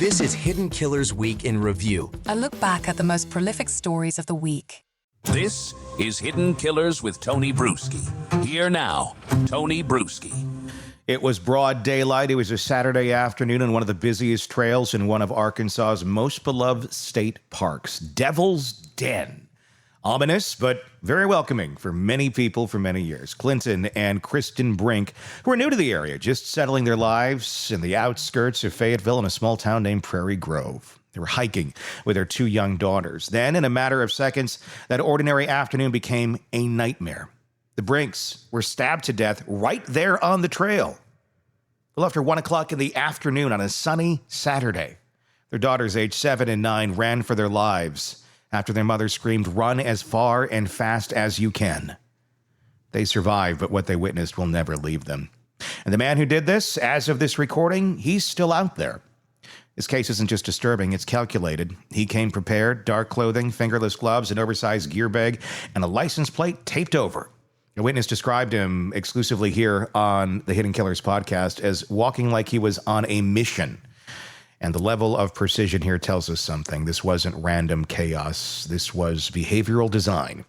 This is Hidden Killers Week in Review. A look back at the most prolific stories of the week. This is Hidden Killers with Tony Brueski. Here now, Tony Brueski. It was broad daylight. It was a Saturday afternoon on one of the busiest trails in one of Arkansas's most beloved state parks, Devil's Den. Ominous, but very welcoming for many people for many years. Clinton and Kristen Brink, who are new to the area, just settling their lives in the outskirts of Fayetteville in a small town named Prairie Grove. They were hiking with their two young daughters. Then, in a matter of seconds, that ordinary afternoon became a nightmare. The Brinks were stabbed to death right there on the trail. Well, after 1 o'clock in the afternoon on a sunny Saturday, their daughters, aged 7 and 9, ran for their lives after their mother screamed, "Run as far and fast as you can." They survived, but what they witnessed will never leave them. And the man who did this, as of this recording, he's still out there. This case isn't just disturbing, it's calculated. He came prepared, dark clothing, fingerless gloves, an oversized gear bag, and a license plate taped over. A witness described him exclusively here on the Hidden Killers podcast as walking like he was on a mission. And the level of precision here tells us something. This wasn't random chaos. This was behavioral design.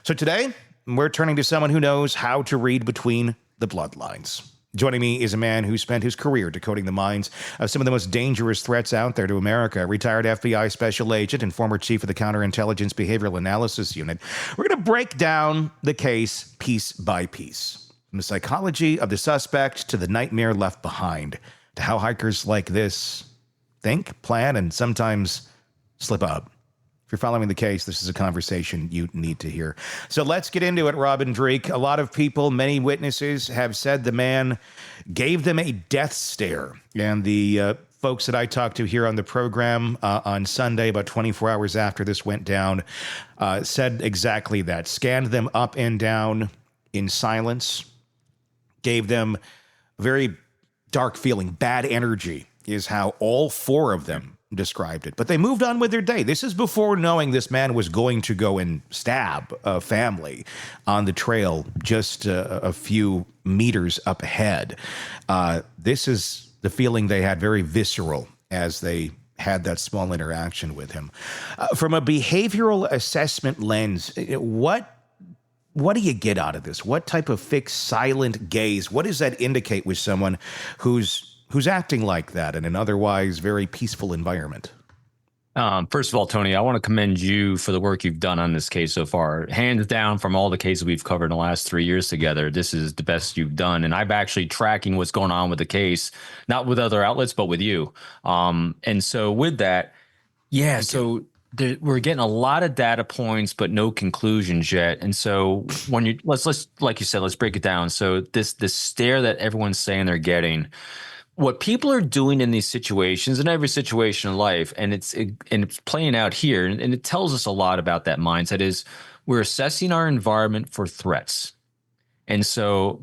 So today, we're turning to someone who knows how to read between the bloodlines. Joining me is a man who spent his career decoding the minds of some of the most dangerous threats out there to America, retired FBI special agent and former chief of the Counterintelligence Behavioral Analysis Unit. We're going to break down the case piece by piece, from the psychology of the suspect to the nightmare left behind, to how hikers like this think, plan, and sometimes slip up. If you're following the case, this is a conversation you need to hear. So let's get into it, Robin Dreek. A lot of people, many witnesses, have said the man gave them a death stare. And the folks that I talked to here on the program on Sunday, about 24 hours after this went down, said exactly that. Scanned them up and down in silence, gave them a very dark feeling, bad energy, is how all four of them described it. But they moved on with their day. This is before knowing this man was going to go and stab a family on the trail just a few meters up ahead. This is the feeling they had, very visceral, as they had that small interaction with him. From a behavioral assessment lens, what do you get out of this? What type of fixed, silent gaze? What does that indicate with someone who's acting like that in an otherwise very peaceful environment? First of all, Tony, I want to commend you for the work you've done on this case so far. Hands down, from all the cases we've covered in the last 3 years together, this is the best you've done. And I'm actually tracking what's going on with the case, not with other outlets, but with you. And so with that, we're getting a lot of data points, but no conclusions yet. And so when let's like you said, let's break it down. So this stare that everyone's saying they're getting, what people are doing in these situations, in every situation in life, and it's playing out here, and it tells us a lot about that mindset, is we're assessing our environment for threats. And so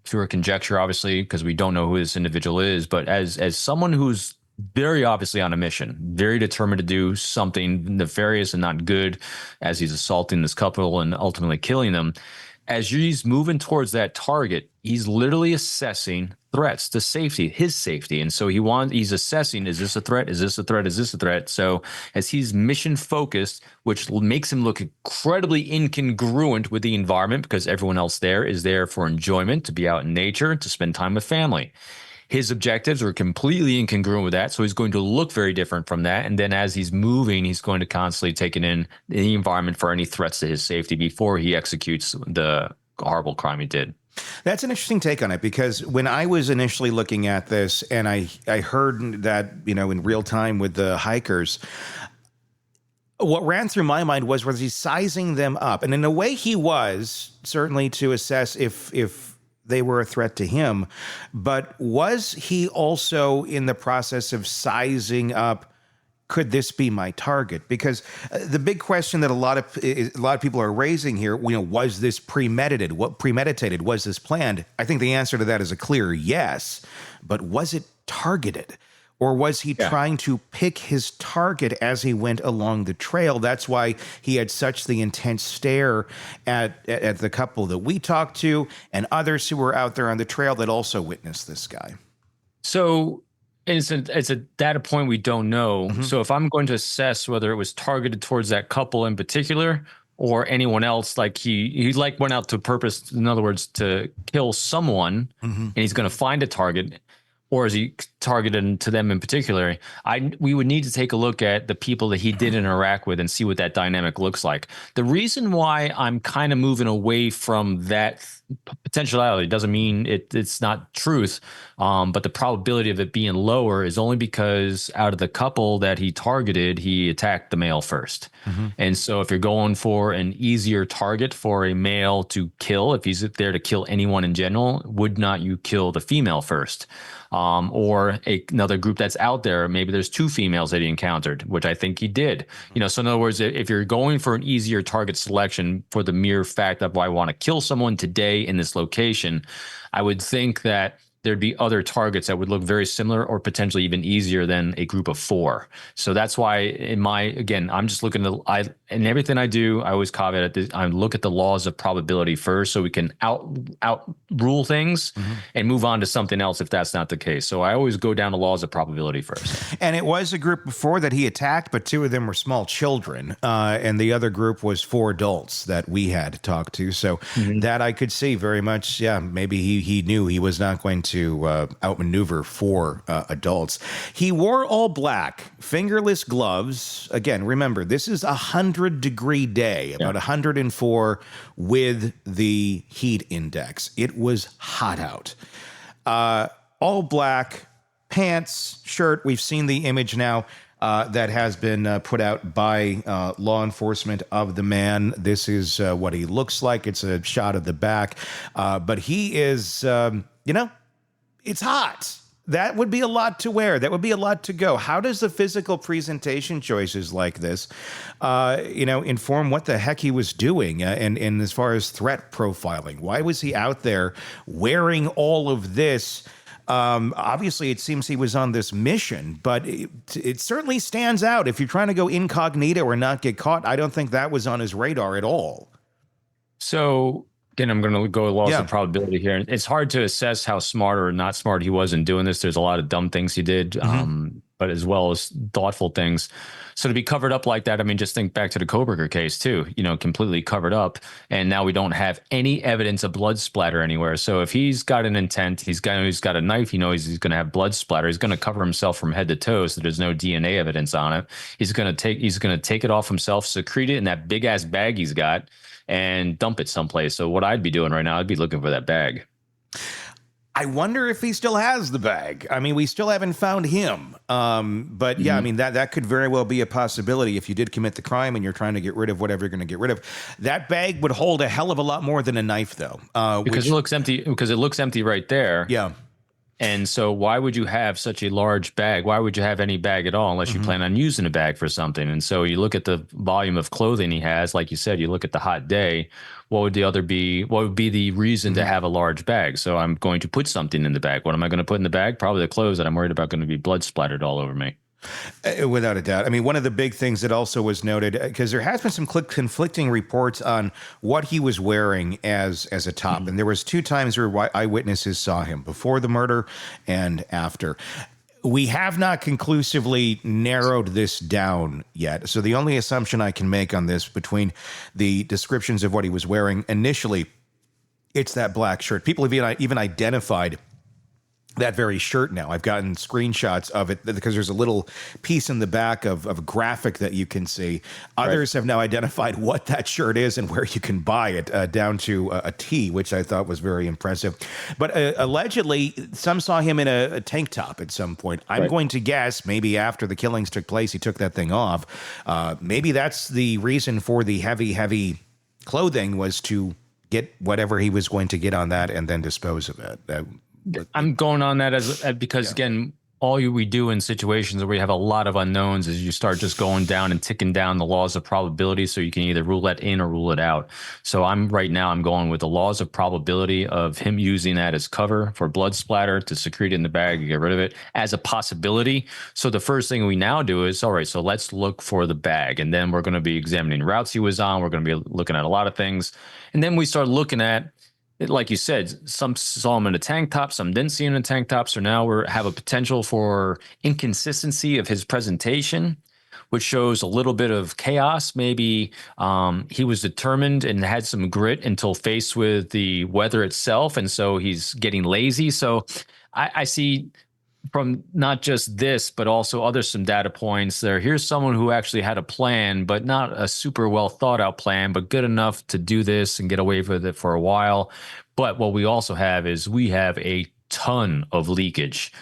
through a conjecture, obviously, because we don't know who this individual is, but as someone who's very obviously on a mission, very determined to do something nefarious and not good, as he's assaulting this couple and ultimately killing them, as he's moving towards that target, he's literally assessing threats to safety, his safety. And so he's assessing, is this a threat? Is this a threat? Is this a threat? So as he's mission focused, which makes him look incredibly incongruent with the environment, because everyone else there is there for enjoyment, to be out in nature, to spend time with family. His objectives are completely incongruent with that, so he's going to look very different from that. And then as he's moving, he's going to constantly take in the environment for any threats to his safety before he executes the horrible crime he did. That's an interesting take on it, because when I was initially looking at this and I heard that, in real time with the hikers, what ran through my mind was he sizing them up? And in a way he was, certainly to assess if they were a threat to him, but was he also in the process of sizing up, could this be my target? Because the big question that a lot of people are raising here, was this premeditated? What premeditated? Was this planned? I think the answer to that is a clear yes, but was it targeted? Or was he trying to pick his target as he went along the trail? That's why he had such the intense stare at the couple that we talked to and others who were out there on the trail that also witnessed this guy. So It's a data point we don't know. So if I'm going to assess whether it was targeted towards that couple in particular or anyone else, like he like went out to purpose, in other words, to kill someone, and he's going to find a target, or is he targeted to them in particular? We would need to take a look at the people that he did interact with and see what that dynamic looks like. The reason why I'm kind of moving away from that potentiality doesn't mean it's not truth, but the probability of it being lower is only because out of the couple that he targeted, he attacked the male first. And so if you're going for an easier target for a male to kill, if he's there to kill anyone in general, would not you kill the female first? Or another group that's out there, maybe there's two females that he encountered, which I think he did. So in other words, if you're going for an easier target selection for the mere fact of I want to kill someone today in this location, I would think that there'd be other targets that would look very similar or potentially even easier than a group of 4. So that's why again, I'm just looking at in everything I do, I always caveat it. I look at the laws of probability first so we can out rule things and move on to something else if that's not the case. So I always go down the laws of probability first. And it was a group before that he attacked, but 2 of them were small children. And the other group was 4 adults that we had talked to. So that I could see very much, maybe he knew he was not going to outmaneuver 4 adults. He wore all black, fingerless gloves. Again, remember, this is 100-degree day, about 104 with the heat index. It was hot out. All black, pants, shirt. We've seen the image now that has been put out by law enforcement of the man. This is what he looks like. It's a shot of the back. But he is, it's hot. That would be a lot to wear. That would be a lot to go. How does the physical presentation choices like this, inform what the heck he was doing and as far as threat profiling? Why was he out there wearing all of this? Obviously, it seems he was on this mission, but it certainly stands out. If you're trying to go incognito or not get caught, I don't think that was on his radar at all. So again, I'm going to go laws of probability here. It's hard to assess how smart or not smart he was in doing this. There's a lot of dumb things he did, but as well as thoughtful things. So to be covered up like that, I mean, just think back to the Koberger case too, completely covered up. And now we don't have any evidence of blood splatter anywhere. So if he's got an intent, he's got a knife, he knows he's going to have blood splatter. He's going to cover himself from head to toe so there's no DNA evidence on it. He's going to take it off himself, secrete it in that big ass bag he's got, and dump it someplace. So what I'd be doing right now, I'd be looking for that bag. I wonder if he still has the bag. I mean, we still haven't found him. But yeah, I mean, that could very well be a possibility if you did commit the crime and you're trying to get rid of whatever you're going to get rid of. That bag would hold a hell of a lot more than a knife, though. Because it looks empty. Because it looks empty right there. Yeah. And so why would you have such a large bag? Why would you have any bag at all unless you plan on using a bag for something? And so you look at the volume of clothing he has, like you said, you look at the hot day, what would be the reason to have a large bag? So I'm going to put something in the bag. What am I going to put in the bag? Probably the clothes that I'm worried about going to be blood splattered all over me. Without a doubt. I mean, one of the big things that also was noted, because there has been some conflicting reports on what he was wearing as a top. And there was 2 times where eyewitnesses saw him, before the murder and after. We have not conclusively narrowed this down yet. So the only assumption I can make on this, between the descriptions of what he was wearing initially, it's that black shirt. People have even identified that very shirt now. I've gotten screenshots of it because there's a little piece in the back of a graphic that you can see. Others have now identified what that shirt is and where you can buy it, down to a T, which I thought was very impressive. But allegedly, some saw him in a tank top at some point. I'm going to guess maybe after the killings took place, he took that thing off. Maybe that's the reason for the heavy clothing, was to get whatever he was going to get on that and then dispose of it. I'm going on that because again, all we do in situations where we have a lot of unknowns is you start just going down and ticking down the laws of probability, so you can either rule that in or rule it out. So I'm going with the laws of probability of him using that as cover for blood splatter, to secrete it in the bag and get rid of it as a possibility. So the first thing we now do is, all right, so let's look for the bag, and then we're going to be examining routes he was on. We're going to be looking at a lot of things, and then we start looking at like you said, some saw him in a tank top, some didn't see him in a tank top. So now we have a potential for inconsistency of his presentation, which shows a little bit of chaos. Maybe he was determined and had some grit until faced with the weather itself, and so he's getting lazy. So I see from not just this, but also some data points there. Here's someone who actually had a plan, but not a super well thought out plan, but good enough to do this and get away with it for a while. But what we also have is we have a ton of leakage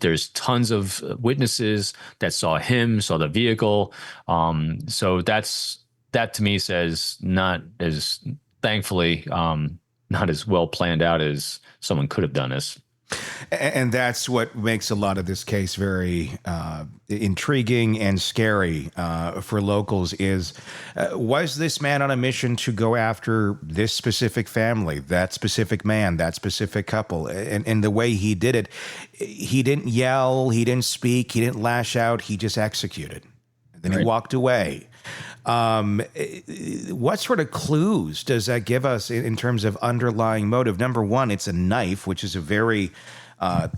there's tons of witnesses that saw him, saw the vehicle. So that to me says not as thankfully, not as well planned out as someone could have done this. And that's what makes a lot of this case very intriguing and scary for locals is, was this man on a mission to go after this specific family, that specific man, that specific couple? And the way he did it, he didn't yell, he didn't speak, he didn't lash out, he just executed. And then he walked away. What sort of clues does that give us in terms of underlying motive? Number one, it's a knife, which is a very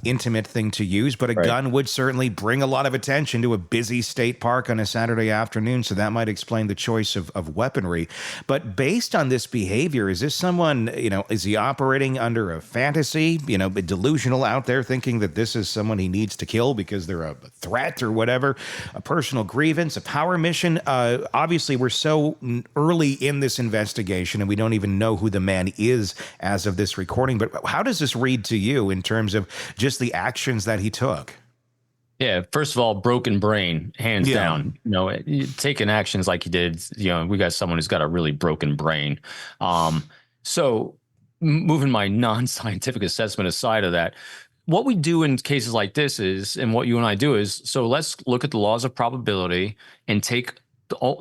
intimate thing to use, but a gun would certainly bring a lot of attention to a busy state park on a Saturday afternoon. So that might explain the choice of weaponry. But based on this behavior, is this someone, is he operating under a fantasy, delusional out there thinking that this is someone he needs to kill because they're a threat or whatever, a personal grievance, a power mission? Obviously, we're so early in this investigation and we don't even know who the man is as of this recording. But how does this read to you in terms of just the actions that he took? Yeah, first of all, broken brain, hands down. Taking actions like he did, we got someone who's got a really broken brain. So moving my non-scientific assessment aside of that, what we do in cases like this is, and what you and I do is, so let's look at the laws of probability and take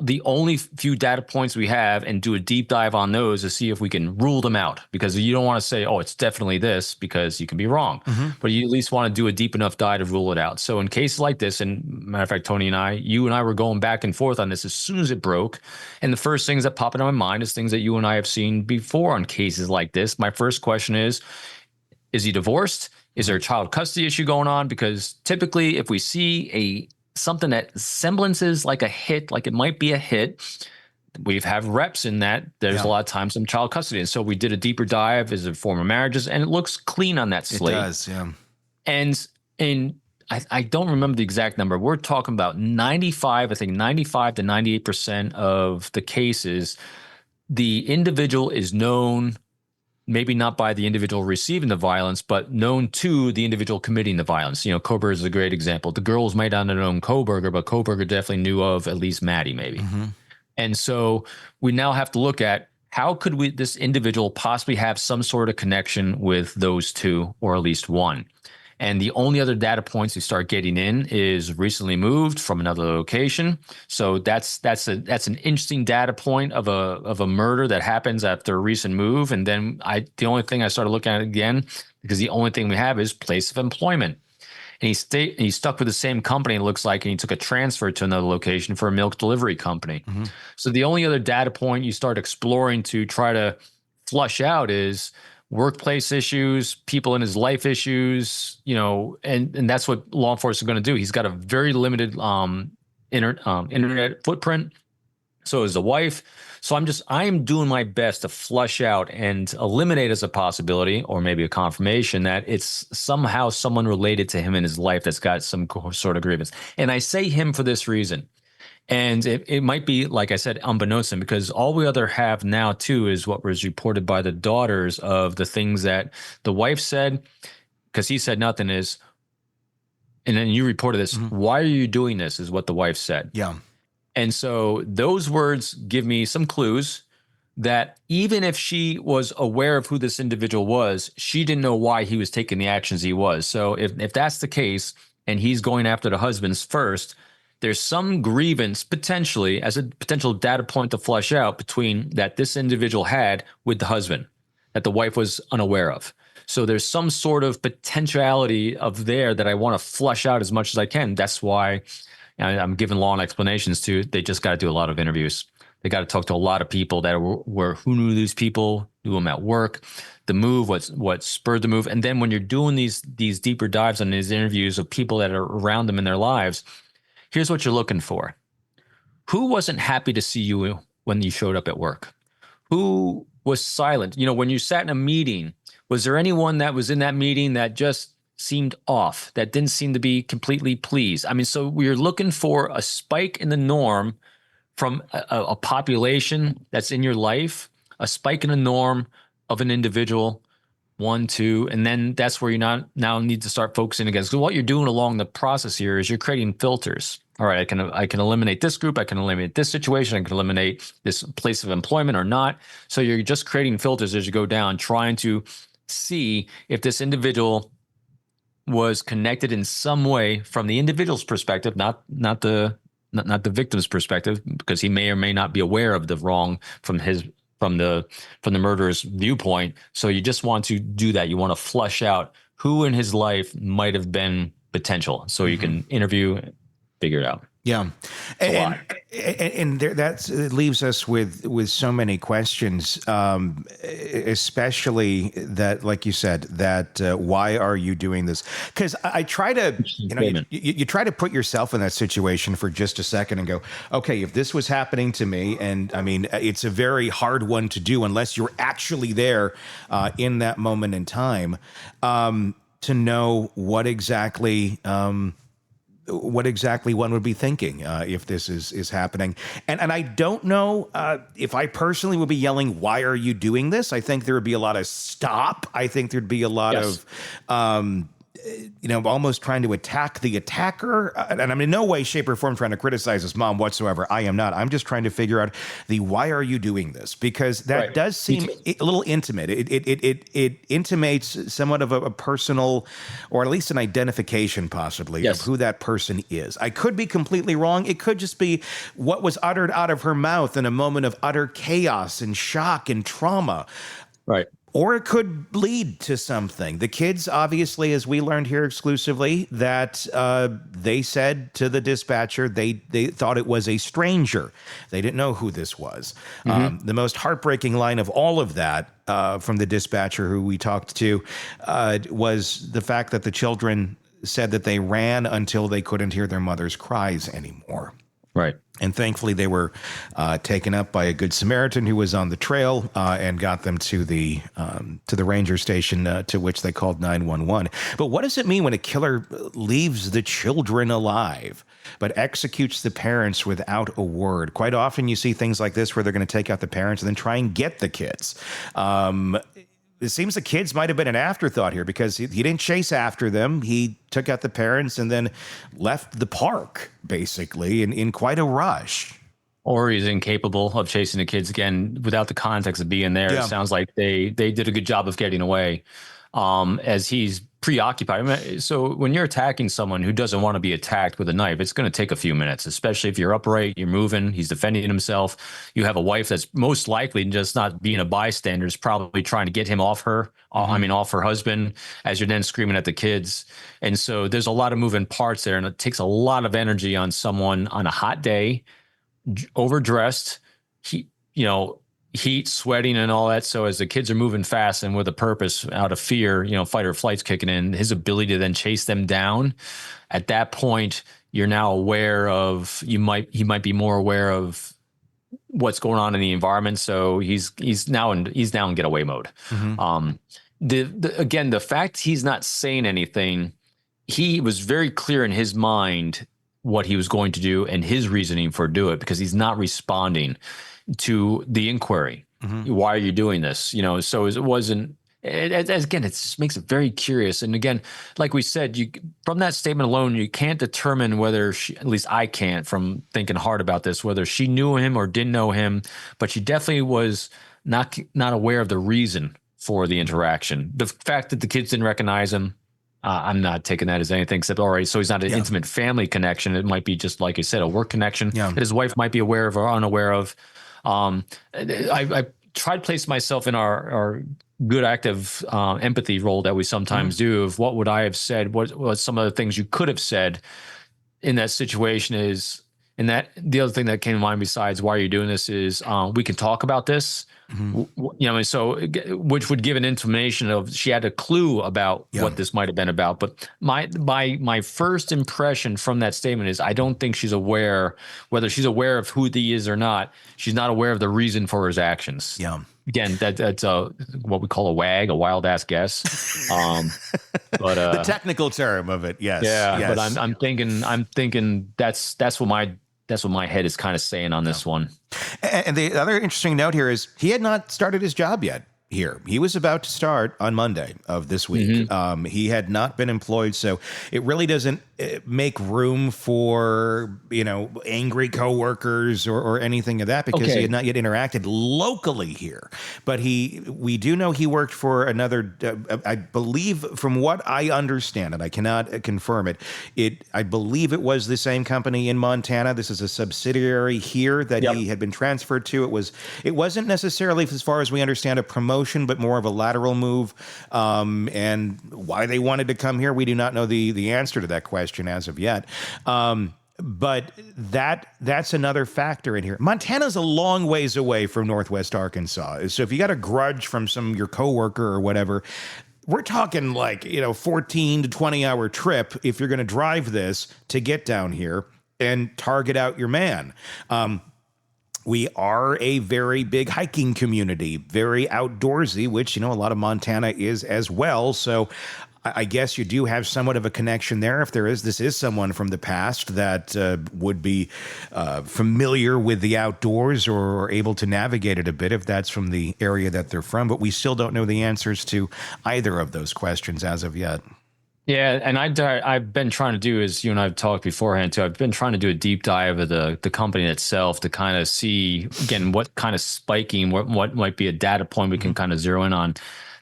the only few data points we have and do a deep dive on those to see if we can rule them out, because you don't want to say, oh, it's definitely this, because you can be wrong. But you at least want to do a deep enough dive to rule it out. So in cases like this, and matter of fact, Tony and you and I were going back and forth on this as soon as it broke. And the first things that pop into my mind is things that you and I have seen before on cases like this. My first question is he divorced? Is there a child custody issue going on? Because typically if we see something that semblances like a hit, like it might be a hit, we've have reps in that there's a lot of times some child custody. And so we did a deeper dive as a former marriages, and it looks clean on that slate. It does, yeah. And I don't remember the exact number. We're talking about 95 to 98% of the cases, the individual is known, maybe not by the individual receiving the violence, but known to the individual committing the violence. Koberger is a great example. The girls might not have known Koberger, but Koberger definitely knew of at least Maddie, maybe. And so we now have to look at how could this individual possibly have some sort of connection with those two, or at least one. And the only other data points we start getting in is recently moved from another location. So that's an interesting data point of a murder that happens after a recent move. And then the only thing I started looking at again, because the only thing we have is place of employment. And he stuck with the same company, it looks like, and he took a transfer to another location for a milk delivery company. So the only other data point you start exploring to try to flush out is workplace issues, people in his life issues, and that's what law enforcement are going to do. He's got a very limited internet footprint. So is the wife. So I am doing my best to flush out and eliminate as a possibility, or maybe a confirmation, that it's somehow someone related to him in his life that's got some sort of grievance. And I say him for this reason. And it might be, like I said, unbeknownst to him, because all we have now, too, is what was reported by the daughters of the things that the wife said, because he said nothing, is, and then you reported this, why are you doing this, is what the wife said. Yeah. And so those words give me some clues that even if she was aware of who this individual was, she didn't know why he was taking the actions he was. So if that's the case, and he's going after the husbands first, there's some grievance potentially as a potential data point to flush out between that this individual had with the husband that the wife was unaware of. So there's some sort of potentiality of there that I want to flush out as much as I can. That's why I'm giving long explanations to. They just got to do a lot of interviews. They got to talk to a lot of people that were who knew these people, knew them at work, the move, what spurred the move. And then when you're doing these deeper dives on these interviews of people that are around them in their lives, here's what you're looking for. Who wasn't happy to see you when you showed up at work? Who was silent? When you sat in a meeting, was there anyone that was in that meeting that just seemed off, that didn't seem to be completely pleased? I mean, so we're looking for a spike in the norm from a population that's in your life, a spike in the norm of an individual, 1, 2, and then that's where you now need to start focusing again. So what you're doing along the process here is you're creating filters. All right, I can eliminate this group, I can eliminate this situation, I can eliminate this place of employment or not. So you're just creating filters as you go down, trying to see if this individual was connected in some way from the individual's perspective, not the victim's perspective, because he may or may not be aware of the wrong from the murderer's viewpoint. So you just want to do that. You want to flush out who in his life might have been potential, so you can interview, figure it out. Yeah, and that leaves us with so many questions, especially that, like you said, that why are you doing this? Because I try to, you try to put yourself in that situation for just a second and go, okay, if this was happening to me, and I mean, it's a very hard one to do unless you're actually there in that moment in time, to know what exactly one would be thinking if this is happening. And I don't know if I personally would be yelling, why are you doing this? I think there would be a lot of stop. I think there'd be a lot of, almost trying to attack the attacker. And I'm in no way, shape, or form trying to criticize his mom whatsoever. I am not. I'm just trying to figure out why are you doing this? Because that does seem a little intimate. It intimates somewhat of a personal, or at least an identification possibly, of who that person is. I could be completely wrong. It could just be what was uttered out of her mouth in a moment of utter chaos and shock and trauma. Right. Or it could lead to something. The kids, obviously, as we learned here exclusively, that they said to the dispatcher they thought it was a stranger. They didn't know who this was. The most heartbreaking line of all of that from the dispatcher who we talked to was the fact that the children said that they ran until they couldn't hear their mother's cries anymore. Right. And thankfully, they were taken up by a good Samaritan who was on the trail and got them to the ranger station, to which they called 911. But what does it mean when a killer leaves the children alive but executes the parents without a word? Quite often, you see things like this where they're going to take out the parents and then try and get the kids. It seems the kids might have been an afterthought here, because he didn't chase after them. He took out the parents and then left the park, basically, in quite a rush. Or he's incapable of chasing the kids again without the context of being there. It sounds like they did a good job of getting away, as he's preoccupied. I mean, so when you're attacking someone who doesn't want to be attacked with a knife, it's going to take a few minutes, especially if you're upright, you're moving, he's defending himself. You have a wife that's most likely just not being a bystander, is probably trying to get him off her, off her husband, as you're then screaming at the kids. And so there's a lot of moving parts there, and it takes a lot of energy on someone on a hot day, overdressed, heat, sweating, and all that. So as the kids are moving fast and with a purpose, out of fear, fight or flight's kicking in, his ability to then chase them down, at that point, you're now aware of, he might be more aware of what's going on in the environment. So he's now in getaway mode. Again, the fact he's not saying anything, he was very clear in his mind what he was going to do and his reasoning for do it, because he's not responding to the inquiry. Why are you doing this? So it wasn't, again, it just makes it very curious. And again, like we said, from that statement alone, you can't determine whether at least I can't, from thinking hard about this, whether she knew him or didn't know him, but she definitely was not aware of the reason for the interaction. The fact that the kids didn't recognize him, I'm not taking that as anything except, all right, so he's not an intimate family connection. It might be just, like I said, a work connection that his wife might be aware of or unaware of. I tried to place myself in our good active empathy role that we sometimes do, of what would I have said, what some of the things you could have said in that situation is, And that the other thing that came to mind besides why you're doing this is we can talk about this. So which would give an intimation of she had a clue about what this might have been about. But my first impression from that statement is I don't think she's aware, whether she's aware of who he is or not. She's not aware of the reason for his actions. Yeah. Again, that's what we call a wag, a wild ass guess. But the technical term of it, yes. Yeah, yes. but I'm thinking that's what my head is kind of saying on this one. And the other interesting note here is he had not started his job yet here. He was about to start on Monday of this week. He had not been employed, so it really doesn't make room for, angry coworkers or anything of that because he had not yet interacted locally here. But we do know he worked for another, I believe, from what I understand, and I cannot confirm it, I believe it was the same company in Montana. This is a subsidiary here that he had been transferred to. It wasn't necessarily, as far as we understand, a promotion, but more of a lateral move. And why they wanted to come here, we do not know the answer to that question as of yet. But that's another factor in here. Montana's a long ways away from Northwest Arkansas. So if you got a grudge from your coworker or whatever, we're talking 14 to 20 hour trip if you're going to drive this to get down here and target out your man. We are a very big hiking community, very outdoorsy, which, a lot of Montana is as well. So I guess you do have somewhat of a connection there. If this is someone from the past that would be familiar with the outdoors or able to navigate it a bit, if that's from the area that they're from. But we still don't know the answers to either of those questions as of yet. Yeah, and I've been trying to do, as you and I have talked beforehand too, I've been trying to do a deep dive of the company itself to kind of see, again, what kind of spiking, what might be a data point we can kind of zero in on.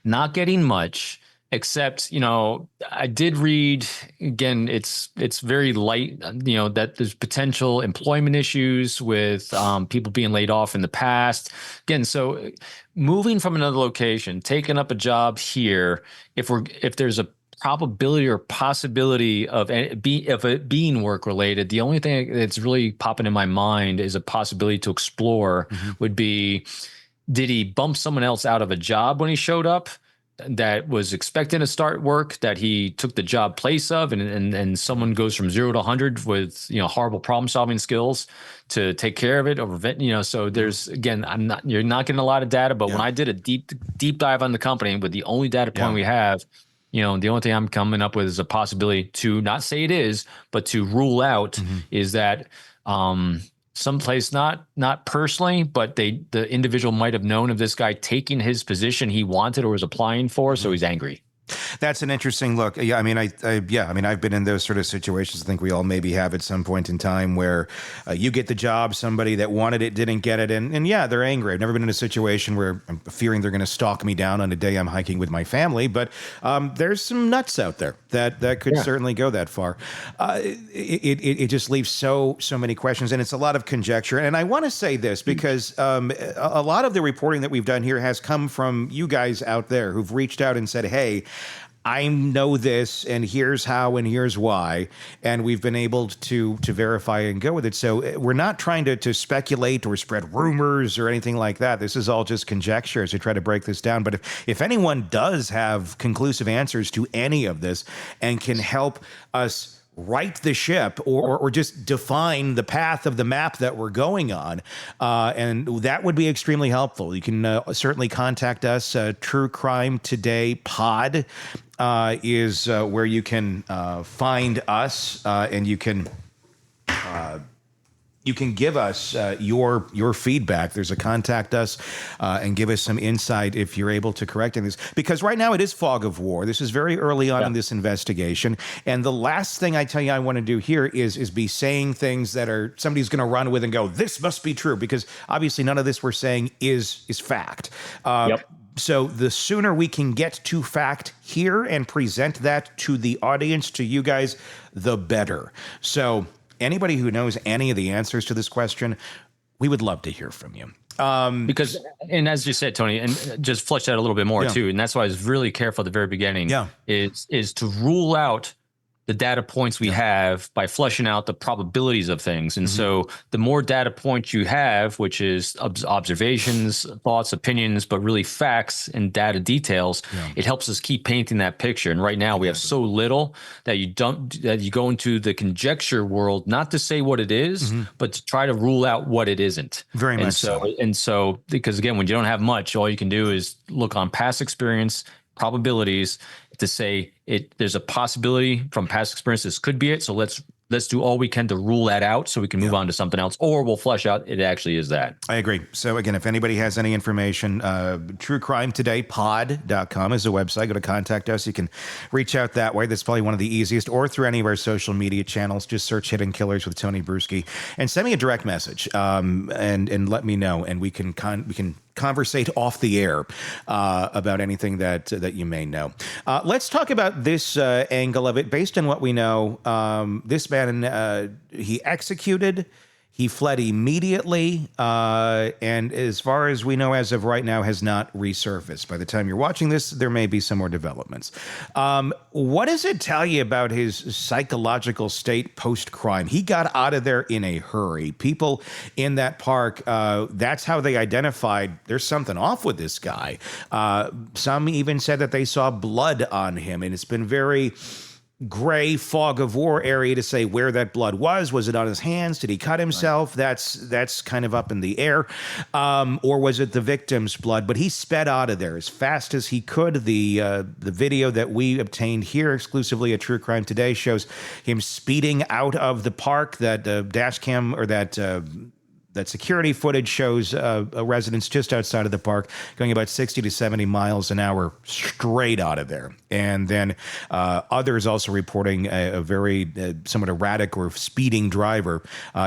Not getting much, except, I did read, again, it's very light, that there's potential employment issues with people being laid off in the past. Again, so moving from another location, taking up a job here, if there's a probability or possibility of it being work related, the only thing that's really popping in my mind is a possibility to explore would be, did he bump someone else out of a job when he showed up that was expecting to start work that he took the job place of, and someone goes from 0 to 100 with horrible problem solving skills to take care of it or prevent, so there's, again, you're not getting a lot of data, but when I did a deep dive on the company with the only data point we have, the only thing I'm coming up with is a possibility to not say it is, but to rule out is that someplace, not personally, but the individual might have known of this guy taking his position he wanted or was applying for, so he's angry. That's an interesting look. Yeah, I've been in those sort of situations. I think we all maybe have at some point in time where you get the job, somebody that wanted it didn't get it, and yeah, they're angry. I've never been in a situation where I'm fearing they're going to stalk me down on a day I'm hiking with my family, but there's some nuts out there that could certainly go that far. It just leaves so many questions, and it's a lot of conjecture. And I want to say this because a lot of the reporting that we've done here has come from you guys out there who've reached out and said, hey, I know this, and here's how, and here's why, and we've been able to verify and go with it. So we're not trying to speculate or spread rumors or anything like that. This is all just conjecture as we try to break this down. But if anyone does have conclusive answers to any of this and can help us right the ship or just define the path of the map that we're going on, and that would be extremely helpful. You can certainly contact us. True Crime Today Pod is where you can find us, and you can give us your feedback. There's a contact us and give us some insight if you're able to correct this. Because right now it is fog of war. This is very early on in this investigation. And the last thing I tell you I want to do here is be saying things that are somebody's going to run with and go, this must be true. Because obviously none of this we're saying is fact. So the sooner we can get to fact here and present that to the audience, to you guys, the better. So anybody who knows any of the answers to this question, we would love to hear from you. Because, and as you said, Tony, and just flesh that a little bit more too, and that's why I was really careful at the very beginning, is to rule out the data points we have by fleshing out the probabilities of things. And so the more data points you have, which is observations, thoughts, opinions, but really facts and data details, it helps us keep painting that picture. And right now we have so little that you go into the conjecture world, not to say what it is, but to try to rule out what it isn't. Very much so. And so, because again, when you don't have much, all you can do is look on past experience, probabilities, to say there's a possibility from past experience this could be it. So let's do all we can to rule that out so we can move on to something else, or we'll flesh out it actually is that. I agree. So again, if anybody has any information, truecrimetodaypod.com is the website. Go to contact us. You can reach out that way. That's probably one of the easiest, or through any of our social media channels. Just search Hidden Killers with Tony Brueski and send me a direct message and let me know, and we can conversate off the air about anything that you may know. Let's talk about this angle of it. Based on what we know, this man, he executed, he fled immediately, and as far as we know as of right now, has not resurfaced. By the time you're watching this, there may be some more developments. What does it tell you about his psychological state post-crime? He got out of there in a hurry. People in that park, that's how they identified there's something off with this guy. Some even said that they saw blood on him, and it's been very gray fog of war area to say where that blood was. Was it on his hands? Did he cut himself? That's kind of up in the air. Or was it the victim's blood? But he sped out of there as fast as he could. The video that we obtained here exclusively at True Crime Today shows him speeding out of the park. That dash cam, or that security footage shows a residence just outside of the park going about 60 to 70 miles an hour straight out of there. And then others also reporting a very somewhat erratic or speeding driver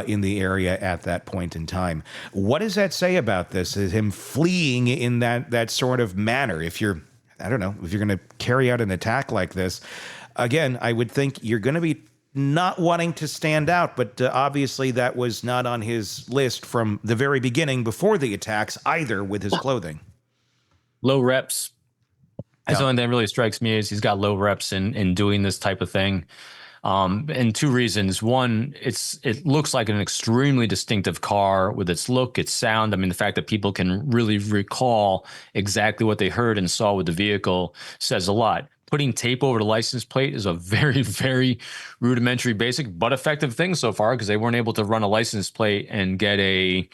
in the area at that point in time. What does that say about this? Is him fleeing in that sort of manner? If you're going to carry out an attack like this, again, I would think you're going to be not wanting to stand out, but obviously that was not on his list from the very beginning before the attacks either with his clothing. Low reps. That's the only thing that really strikes me is he's got low reps in doing this type of thing. And two reasons. One, it looks like an extremely distinctive car with its look, its sound. I mean, the fact that people can really recall exactly what they heard and saw with the vehicle says a lot. Putting tape over the license plate is a very, very rudimentary, basic, but effective thing so far, because they weren't able to run a license plate and get a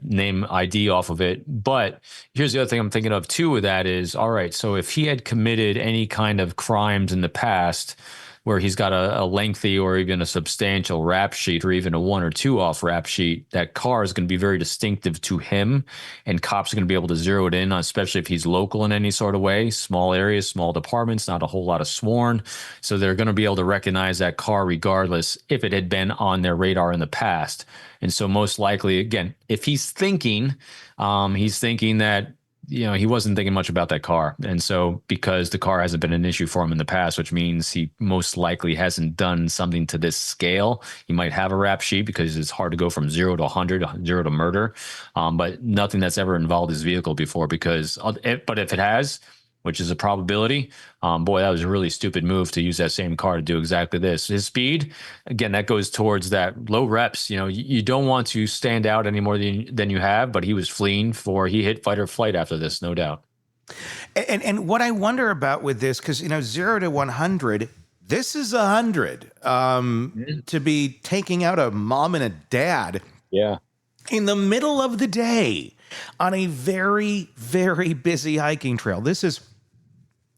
name ID off of it. But here's the other thing I'm thinking of too with that is, all right, so if he had committed any kind of crimes in the past where he's got a lengthy or even a substantial rap sheet, or even a 1 or 2 off rap sheet, that car is going to be very distinctive to him, and cops are going to be able to zero it in, especially if he's local in any sort of way. Small areas, small departments, not a whole lot of sworn. So they're going to be able to recognize that car regardless if it had been on their radar in the past. And so most likely, again, if he's thinking that, he wasn't thinking much about that car. And so because the car hasn't been an issue for him in the past, which means he most likely hasn't done something to this scale. He might have a rap sheet because it's hard to go from 0 to 100, 0 to murder, but nothing that's ever involved his vehicle before. But if it has, which is a probability, boy, that was a really stupid move to use that same car to do exactly this. His speed, again, that goes towards that low reps. You don't want to stand out any more than you have, but he was fleeing he hit fight or flight after this, no doubt. And what I wonder about with this, because, 0 to 100, this is 100. To be taking out a mom and a dad in the middle of the day on a very, very busy hiking trail. This is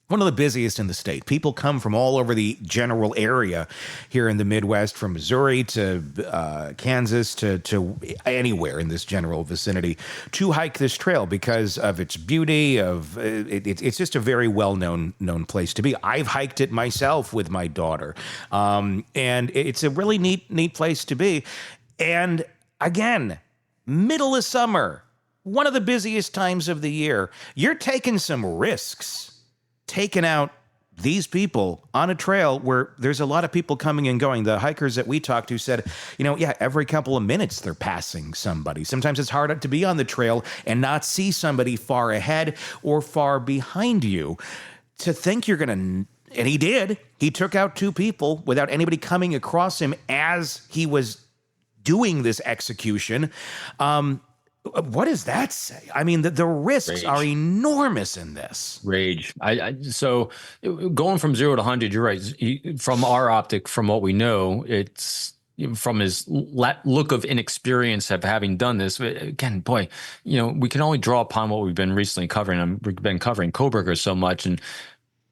one of the busiest in the state. People come from all over the general area here in the Midwest, from Missouri to Kansas to anywhere in this general vicinity to hike this trail because of its beauty. It's just a very well-known place to be. I've hiked it myself with my daughter, and it's a really neat place to be. And again, middle of summer, one of the busiest times of the year, you're taking some risks, taking out these people on a trail where there's a lot of people coming and going. The hikers that we talked to said, every couple of minutes they're passing somebody. Sometimes it's hard to be on the trail and not see somebody far ahead or far behind you. To think you're going to And he did. He took out 2 people without anybody coming across him as he was doing this execution. What does that say? I mean, the risks are enormous in this. Rage. So going from 0 to 100, you're right. From our optic, from what we know, it's from his look of inexperience of having done this. Again, boy, we can only draw upon what we've been recently covering. We've been covering Kohberger so much, and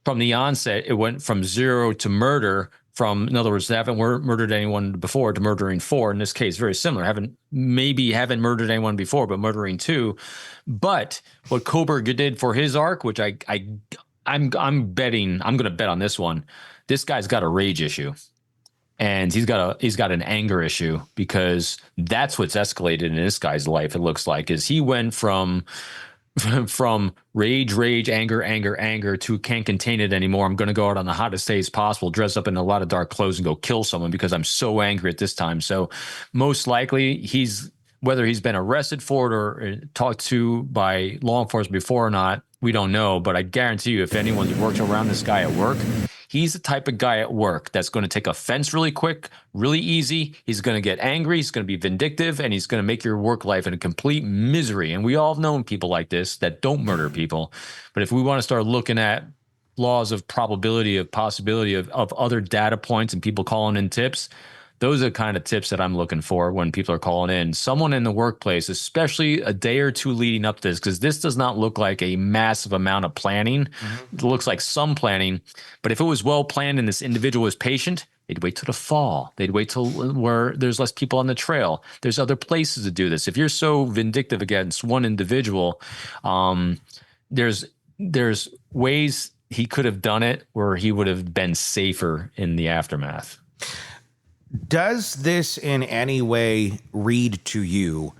from the onset, it went from 0 to murder. In other words, they haven't murdered anyone before to murdering 4. In this case, very similar. Haven't murdered anyone before, but murdering 2. But what Kohberger did for his arc, which I'm betting, I'm going to bet on this one. This guy's got a rage issue, and he's got an anger issue, because that's what's escalated in this guy's life. It looks like is he went from rage, anger to can't contain it anymore. I'm going to go out on the hottest days possible, dress up in a lot of dark clothes and go kill someone because I'm so angry at this time. So most likely whether he's been arrested for it or talked to by law enforcement before or not, we don't know. But I guarantee you, if anyone's worked around this guy at work, he's the type of guy at work that's going to take offense really quick, really easy. He's going to get angry. He's going to be vindictive, and he's going to make your work life in a complete misery. And we all have known people like this that don't murder people. But if we want to start looking at laws of probability, of possibility of other data points and people calling in tips, those are the kind of tips that I'm looking for when people are calling in. Someone in the workplace, especially a day or 2 leading up to this, because this does not look like a massive amount of planning. It looks like some planning. But if it was well planned and this individual was patient, they'd wait till the fall. They'd wait till where there's less people on the trail. There's other places to do this. If you're so vindictive against one individual, there's ways he could have done it where he would have been safer in the aftermath. Does this in any way read to you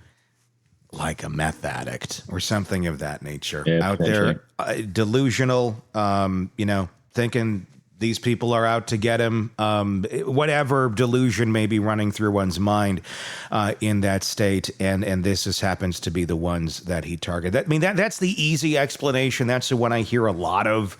like a meth addict or something of that nature? Out there, delusional, thinking these people are out to get him, whatever delusion may be running through one's mind in that state. And this just happens to be the ones that he targeted. That's the easy explanation. That's the one I hear a lot of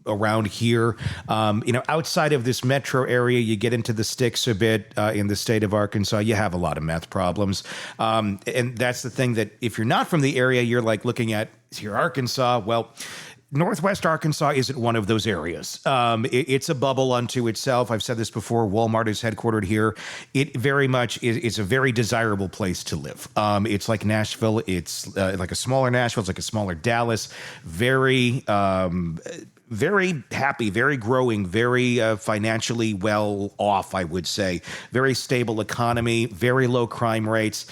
around here. Outside of this metro area, you get into the sticks a bit in the state of Arkansas, you have a lot of meth problems. And that's the thing, that if you're not from the area, you're like looking at here, Arkansas. Well, Northwest Arkansas isn't one of those areas. It's a bubble unto itself. I've said this before. Walmart is headquartered here. It very much is a very desirable place to live. It's like Nashville. It's like a smaller Nashville. It's like a smaller Dallas. Very happy, very growing, very financially well off, I would say. Very stable economy, very low crime rates.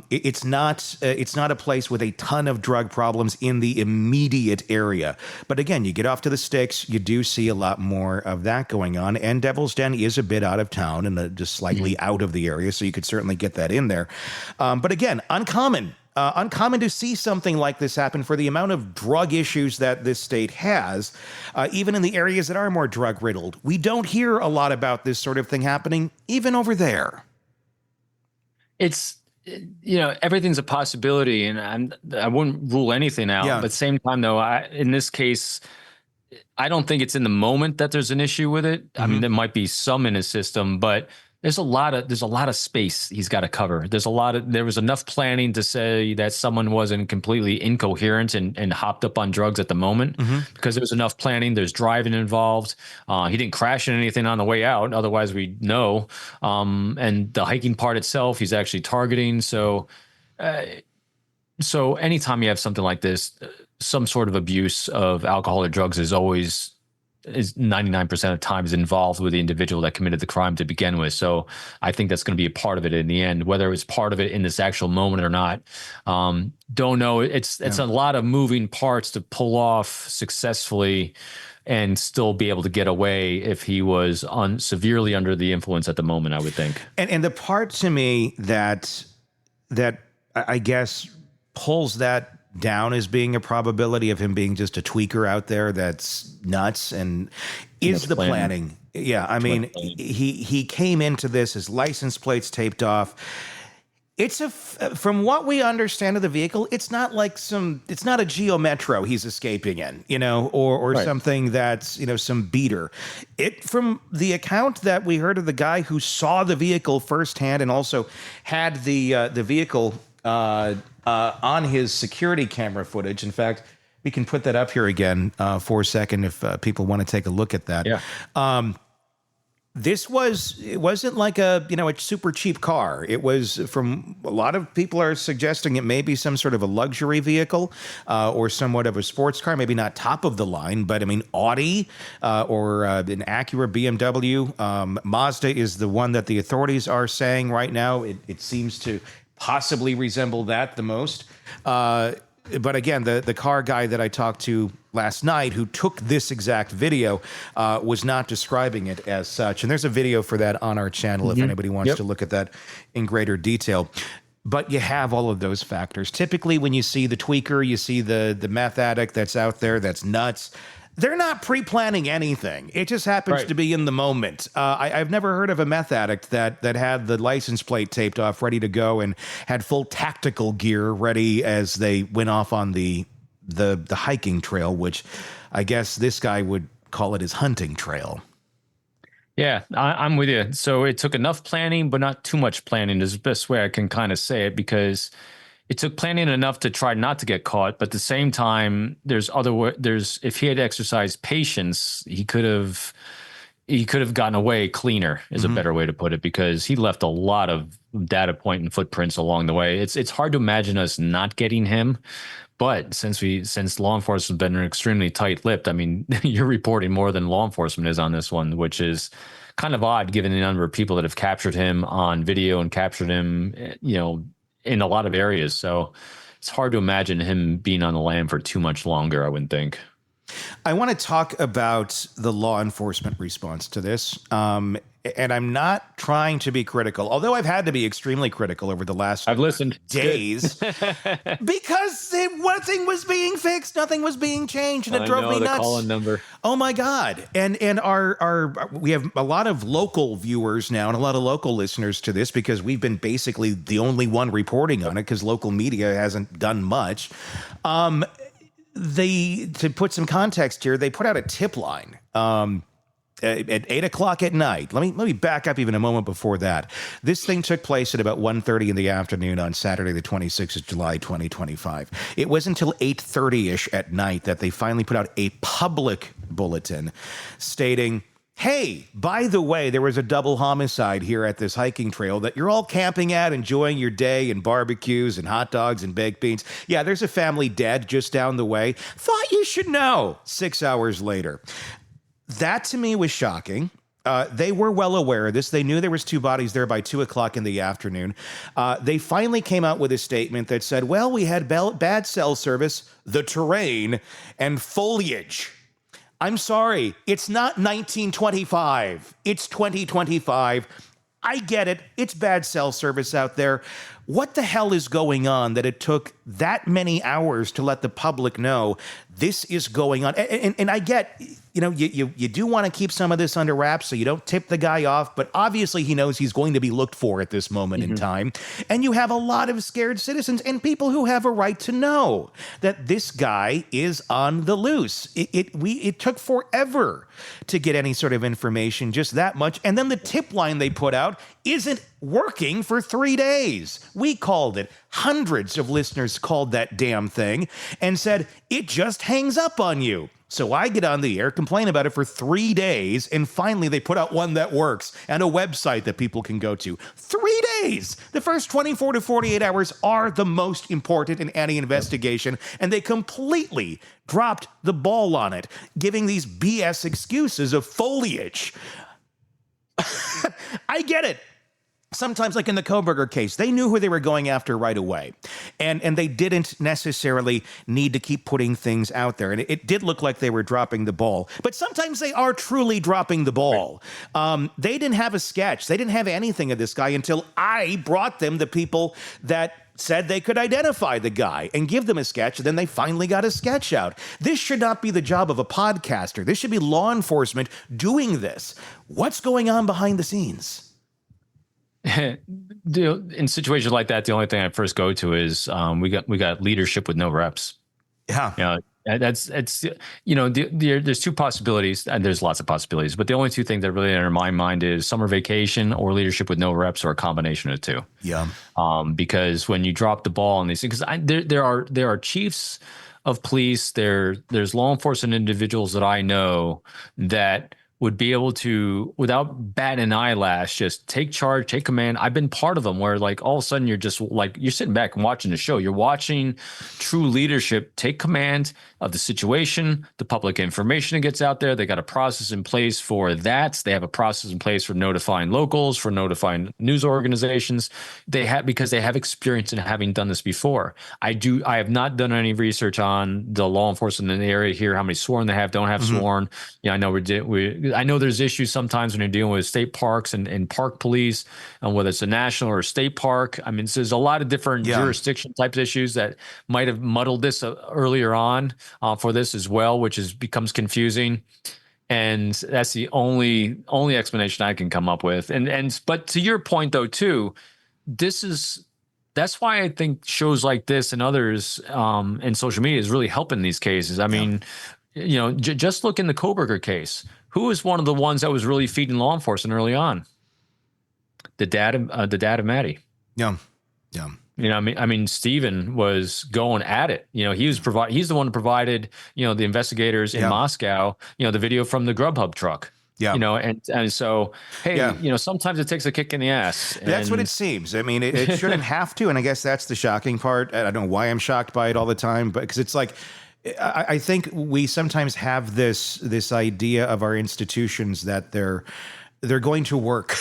It's not a place with a ton of drug problems in the immediate area. But again, you get off to the sticks, you do see a lot more of that going on. And Devil's Den is a bit out of town and just slightly out of the area, so you could certainly get that in there. But again, uncommon to see something like this happen for the amount of drug issues that this state has, even in the areas that are more drug riddled. We don't hear a lot about this sort of thing happening, even over there. It's, everything's a possibility, and I wouldn't rule anything out. Yeah. But at the same time, though, in this case, I don't think it's in the moment that there's an issue with it. I mean, there might be some in his system, but there's a lot of space he's got to cover. There was enough planning to say that someone wasn't completely incoherent and hopped up on drugs at the moment, because there was enough planning. There's driving involved. He didn't crash into anything on the way out. Otherwise we'd know. And the hiking part itself, he's actually targeting. So anytime you have something like this, some sort of abuse of alcohol or drugs is 99% of the time is involved with the individual that committed the crime to begin with. So I think that's going to be a part of it in the end. Whether it's part of it in this actual moment or not, don't know. It's a lot of moving parts to pull off successfully and still be able to get away if he was severely under the influence at the moment, I would think. And the part to me that I guess pulls that down as being a probability of him being just a tweaker out there that's nuts and is the planning. Yeah, I mean, he came into this, his license plates taped off. From what we understand of the vehicle, it's not a Geo Metro he's escaping in, or Right. something that's, some beater. From the account that we heard of the guy who saw the vehicle firsthand and also had the vehicle on his security camera footage. In fact, we can put that up here again for a second if people want to take a look at that. Yeah. It wasn't like a super cheap car. It was, from a lot of people are suggesting, it may be some sort of a luxury vehicle or somewhat of a sports car, maybe not top of the line, but I mean, Audi or an Acura BMW. Mazda is the one that the authorities are saying right now. It seems to possibly resemble that the most. But again, the car guy that I talked to last night who took this exact video was not describing it as such. And there's a video for that on our channel if anybody wants to look at that in greater detail. But you have all of those factors. Typically, when you see the tweaker, you see the meth addict that's out there that's nuts. They're not pre-planning anything. It just happens to be in the moment. I've never heard of a meth addict that had the license plate taped off, ready to go, and had full tactical gear ready as they went off on the hiking trail, which I guess this guy would call it his hunting trail. Yeah, I'm with you. So it took enough planning, but not too much planning is the best way I can kind of say it, because it took planning enough to try not to get caught, but at the same time, if he had exercised patience, he could have gotten away cleaner is a better way to put it, because he left a lot of data point and footprints along the way. It's hard to imagine us not getting him, but since law enforcement has been extremely tight-lipped, I mean, you're reporting more than law enforcement is on this one, which is kind of odd given the number of people that have captured him on video and captured him, in a lot of areas. So it's hard to imagine him being on the lam for too much longer, I wouldn't think. I want to talk about the law enforcement response to this. And I'm not trying to be critical, although I've had to be extremely critical over the last I've listened. days because nothing was being fixed, nothing was being changed, and it drove me nuts. Call-in number. Oh my God. And we have a lot of local viewers now and a lot of local listeners to this, because we've been basically the only one reporting on it because local media hasn't done much. To put some context here, they put out a tip line at 8 o'clock at night. Let me back up even a moment before that. This thing took place at about 1:30 in the afternoon on Saturday, the 26th of July, 2025. It was until 8:30-ish at night that they finally put out a public bulletin stating, hey, by the way, there was a double homicide here at this hiking trail that you're all camping at, enjoying your day and barbecues and hot dogs and baked beans. Yeah, there's a family dead just down the way. Thought you should know. 6 hours later. That to me was shocking. They were well aware of this. They knew there was 2 bodies there by 2 o'clock in the afternoon. They finally came out with a statement that said, well, we had bad cell service, the terrain, and foliage. I'm sorry, it's not 1925. It's 2025. I get it. It's bad cell service out there. What the hell is going on that it took that many hours to let the public know this is going on? And I get, you do want to keep some of this under wraps so you don't tip the guy off, but obviously he knows he's going to be looked for at this moment in time. And you have a lot of scared citizens and people who have a right to know that this guy is on the loose. It took forever to get any sort of information, just that much. And then the tip line they put out isn't working for 3 days. We called it. Hundreds of listeners called that damn thing and said, it just hangs up on you. So I get on the air, complain about it for 3 days, and finally they put out one that works and a website that people can go to. 3 days! The first 24 to 48 hours are the most important in any investigation, and they completely dropped the ball on it, giving these BS excuses of foliage. I get it. Sometimes, like in the Koberger case, they knew who they were going after right away. And they didn't necessarily need to keep putting things out there. And it did look like they were dropping the ball. But sometimes they are truly dropping the ball. They didn't have a sketch. They didn't have anything of this guy until I brought them the people that said they could identify the guy and give them a sketch. And then they finally got a sketch out. This should not be the job of a podcaster. This should be law enforcement doing this. What's going on behind the scenes? In situations like that, the only thing I first go to is we got leadership with no reps. Yeah. You know, it's there's two possibilities, and there's lots of possibilities, but the only two things that really enter my mind is summer vacation or leadership with no reps, or a combination of the two. Yeah. Because when you drop the ball on these things, because there are chiefs of police, there's law enforcement individuals that I know that would be able to, without batting an eyelash, just take charge, take command. I've been part of them where like all of a sudden you're just like, you're sitting back and watching the show. You're watching true leadership take command of the situation, the public information that gets out there. They got a process in place for that. They have a process in place for notifying locals, for notifying news organizations. Because they have experience in having done this before. I have not done any research on the law enforcement in the area here, how many sworn they have, don't have sworn. Yeah, I know I know there's issues sometimes when you're dealing with state parks and park police, and whether it's a national or a state park. I mean, so there's a lot of different jurisdiction types of issues that might have muddled this earlier on for this as well, which becomes confusing. And that's the only explanation I can come up with. But to your point though, too, that's why I think shows like this and others in social media is really helping these cases. I mean, just look in the Koberger case. Who was one of the ones that was really feeding law enforcement early on? The dad of Maddie. Yeah. Yeah. I mean, Steven was going at it. He's the one who provided, the investigators in Moscow, the video from the Grubhub truck. Yeah. And so, hey, sometimes it takes a kick in the ass. That's what it seems. I mean, it shouldn't have to. And I guess that's the shocking part. I don't know why I'm shocked by it all the time, but because it's like, I think we sometimes have this idea of our institutions that they're going to work.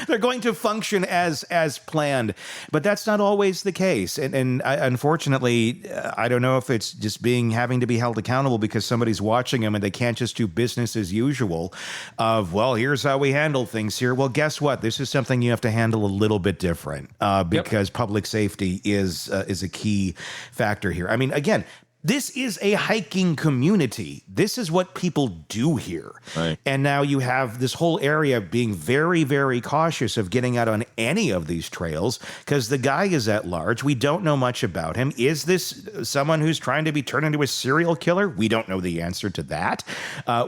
they're going to function as planned, but that's not always the case. And unfortunately, I don't know if it's just having to be held accountable because somebody's watching them and they can't just do business as usual of, well, here's how we handle things here. Well, guess what? This is something you have to handle a little bit different because public safety is a key factor here. I mean, again, this is a hiking community. This is what people do here. Right. And now you have this whole area being very, very cautious of getting out on any of these trails because the guy is at large. We don't know much about him. Is this someone who's trying to be turned into a serial killer? We don't know the answer to that.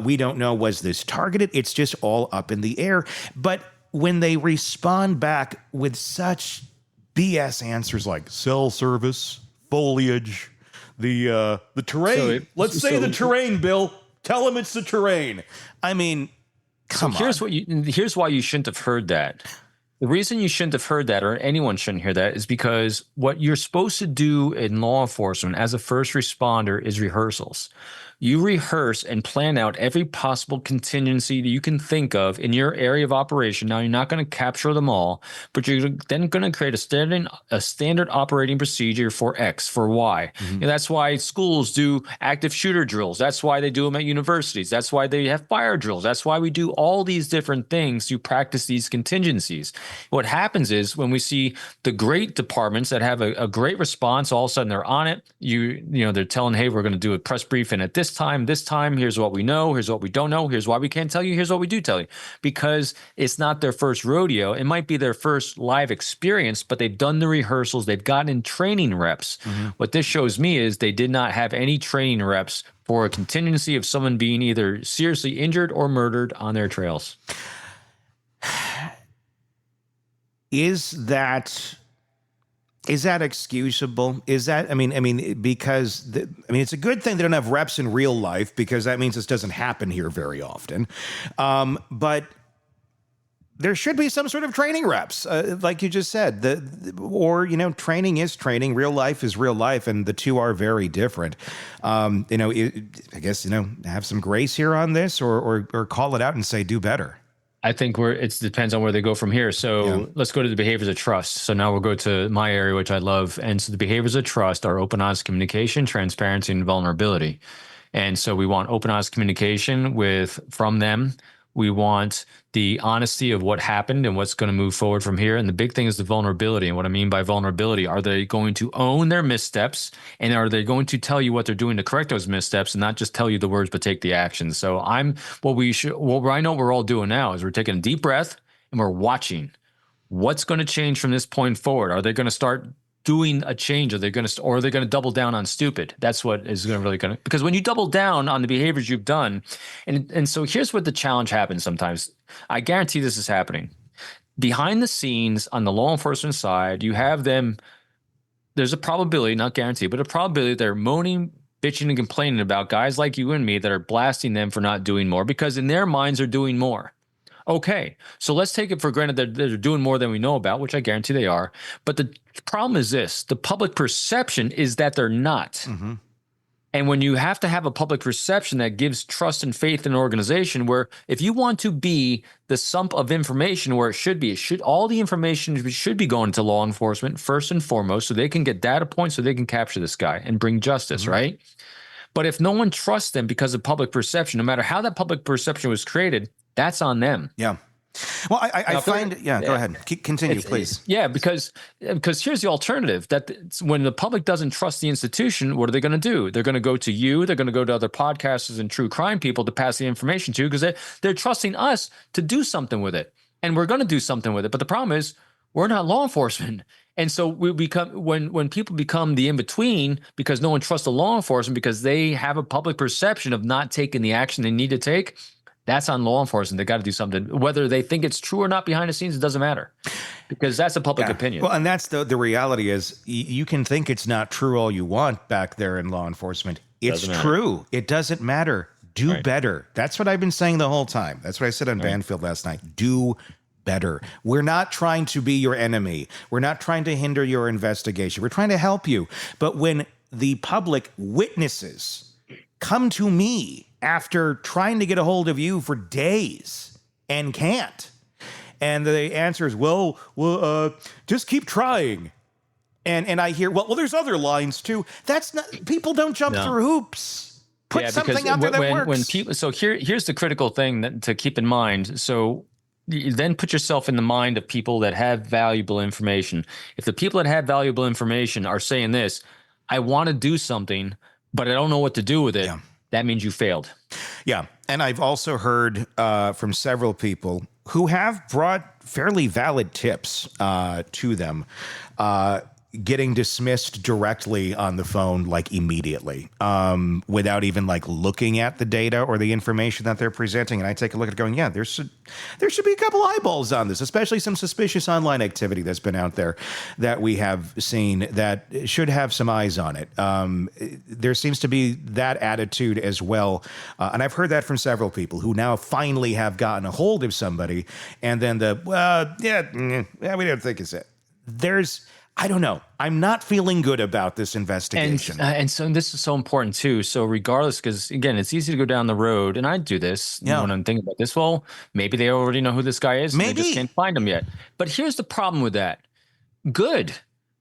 We don't know, was this targeted? It's just all up in the air. But when they respond back with such BS answers like cell service, foliage, the terrain. Let's say the terrain, Bill. Tell him it's the terrain. I mean, come on. Here's why you shouldn't have heard that. The reason you shouldn't have heard that, or anyone shouldn't hear that, is because what you're supposed to do in law enforcement as a first responder is rehearsals. You rehearse and plan out every possible contingency that you can think of in your area of operation. Now, you're not going to capture them all, but you're then going to create a standard operating procedure for X, for Y. Mm-hmm. And that's why schools do active shooter drills. That's why they do them at universities. That's why they have fire drills. That's why we do all these different things to practice these contingencies. What happens is when we see the great departments that have a great response, all of a sudden they're on it. They're telling, hey, we're going to do a press briefing at this time, here's what we know, here's what we don't know, here's why we can't tell you, here's what we do tell you. Because it's not their first rodeo. It might be their first live experience, but they've done the rehearsals, they've gotten in training reps. Mm-hmm. What this shows me is they did not have any training reps for a contingency of someone being either seriously injured or murdered on their trails. Is that excusable? Is that, because it's a good thing they don't have reps in real life because that means this doesn't happen here very often. But there should be some sort of training reps, like you just said. Training is training. Real life is real life, and the two are very different. I guess have some grace here on this, or call it out and say do better. I think it depends on where they go from here. So let's go to the behaviors of trust. So now we'll go to my area, which I love. And so the behaviors of trust are open, honest communication, transparency, and vulnerability. And so we want open, honest communication from them. We want the honesty of what happened and what's going to move forward from here. And the big thing is the vulnerability. And what I mean by vulnerability, are they going to own their missteps? And are they going to tell you what they're doing to correct those missteps and not just tell you the words, but take the actions? So what I know we're all doing now is we're taking a deep breath and we're watching. What's going to change from this point forward? Are they going to start doing a change? Or are they going to double down on stupid? That's what is going to really going to, because when you double down on the behaviors you've done, and so here's what the challenge happens sometimes. I guarantee this is happening. Behind the scenes on the law enforcement side, you have them, there's a probability, not guarantee, but a probability they're moaning, bitching, and complaining about guys like you and me that are blasting them for not doing more because in their minds they're doing more. Okay, so let's take it for granted that they're doing more than we know about, which I guarantee they are. But the problem is this: the public perception is that they're not. Mm-hmm. And when you have to have a public perception that gives trust and faith in an organization, where if you want to be the sump of information where all the information should be going to law enforcement first and foremost, so they can get data points, so they can capture this guy and bring justice, Mm-hmm. right? But if no one trusts them because of public perception, no matter how that public perception was created, that's on them. Yeah. Well, I find, go ahead. Continue, please. Yeah, because here's the alternative: that when the public doesn't trust the institution, what are they going to do? They're going to go to you. They're going to go to other podcasters and true crime people to pass the information to, because they're trusting us to do something with it, and we're going to do something with it. But the problem is, we're not law enforcement, and so we become when people become the in between because no one trusts the law enforcement because they have a public perception of not taking the action they need to take. That's on law enforcement. They got to do something. Whether they think it's true or not behind the scenes, it doesn't matter, because that's a public opinion. Well, and that's the reality is you can think it's not true all you want back there in law enforcement. It's true. It doesn't matter. Do better. That's what I've been saying the whole time. That's what I said on Banfield last night. Do better. We're not trying to be your enemy. We're not trying to hinder your investigation. We're trying to help you. But when the public witnesses come to me after trying to get a hold of you for days and can't, and the answer is, well, just keep trying. And I hear, well, there's other lines too. That's not, people don't jump through hoops. Put something out there that works. When people, so here's the critical thing to keep in mind. So you then put yourself in the mind of people that have valuable information. If the people that have valuable information are saying this, I want to do something, but I don't know what to do with it. Yeah. That means you failed. Yeah. And I've also heard from several people who have brought fairly valid tips to them, getting dismissed directly on the phone, like immediately, without even like looking at the data or the information that they're presenting. And I take a look at it going, yeah, there should be a couple eyeballs on this, especially some suspicious online activity that's been out there that we have seen that should have some eyes on it. There seems to be that attitude as well. And I've heard that from several people who now finally have gotten a hold of somebody. And then we don't think it's it. I don't know. I'm not feeling good about this investigation. And so this is so important too. So regardless, because again, it's easy to go down the road, and I do this when I'm thinking about this. Well, maybe they already know who this guy is. Maybe. And they just can't find him yet. But here's the problem with that. Good.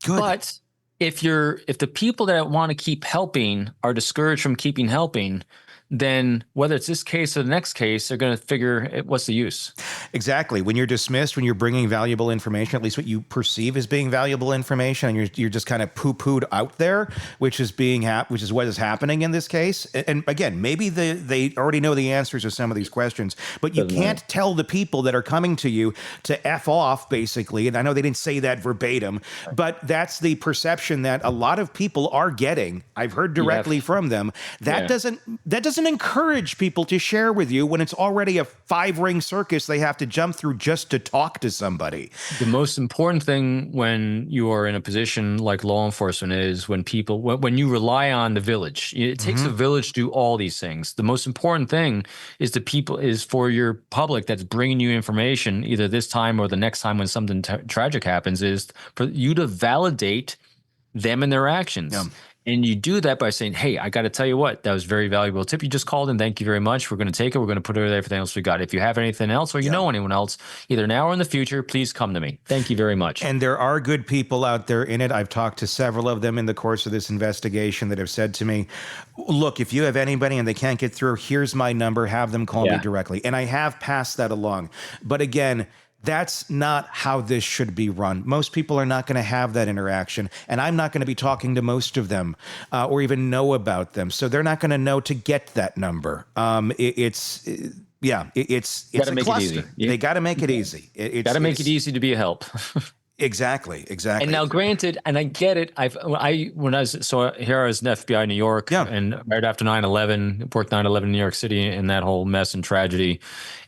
But if the people that want to keep helping are discouraged from keeping helping, then whether it's this case or the next case, they're going to figure what's the use. Exactly. When you're dismissed, when you're bringing valuable information, at least what you perceive as being valuable information, and you're just kind of poo-pooed out there, which is what is happening in this case. And again, maybe they already know the answers to some of these questions, but you can't tell the people that are coming to you to F off, basically. And I know they didn't say that verbatim, but that's the perception that a lot of people are getting. I've heard directly from them. That doesn't encourage people to share with you when it's already a 5-ring circus they have to jump through just to talk to somebody. The most important thing when you are in a position like law enforcement is when you rely on the village. It takes a village to do all these things. The most important thing is for your public that's bringing you information, either this time or the next time when something tragic happens, is for you to validate them and their actions. Yeah. And you do that by saying, hey, I got to tell you what, that was a very valuable tip you just called in. Thank you very much. We're going to take it. We're going to put it with everything else we got. If you have anything else or you know anyone else, either now or in the future, please come to me. Thank you very much. And there are good people out there in it. I've talked to several of them in the course of this investigation that have said to me, look, if you have anybody and they can't get through, here's my number. Have them call me directly. And I have passed that along. But again, that's not how this should be run. Most people are not going to have that interaction, and I'm not going to be talking to most of them or even know about them. So they're not going to know to get that number. Yeah, it's Gotta a make it cluster. easy. They got to make it easy. Got to make it easy to be a help. Exactly. And now, granted, and I get it. When I was here, I was in FBI in New York, Yeah. and right after 9/11, worked 9/11 in New York City, and that whole mess and tragedy.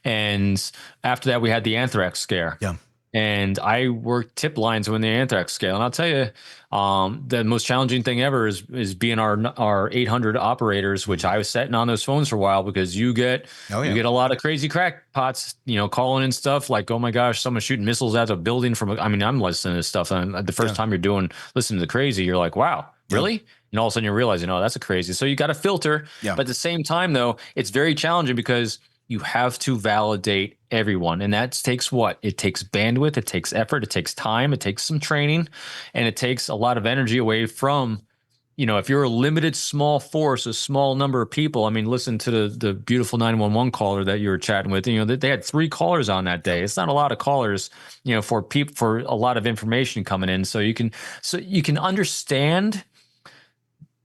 And after that, we had the anthrax scare. Yeah. And I worked tip lines when the anthrax scale, and I'll tell you, the most challenging thing ever is being our 800 operators, which I was setting on those phones for a while, because you get you get a lot of crazy crackpots, calling in stuff like, oh my gosh, someone's shooting missiles at a building from. I mean, I'm listening to this stuff, and the first time you're listening to the crazy, you're like, wow, really? And all of a sudden you're realizing, oh, that's a crazy. So you got to filter. Yeah. But at the same time, though, it's very challenging because you have to validate everyone. And that takes what? It takes bandwidth, it takes effort, it takes time, it takes some training, and it takes a lot of energy away from, if you're a limited small force, a small number of people. I mean, listen to the beautiful 911 caller that you were chatting with. They had 3 callers on that day. It's not a lot of callers, for a lot of information coming in. So you can understand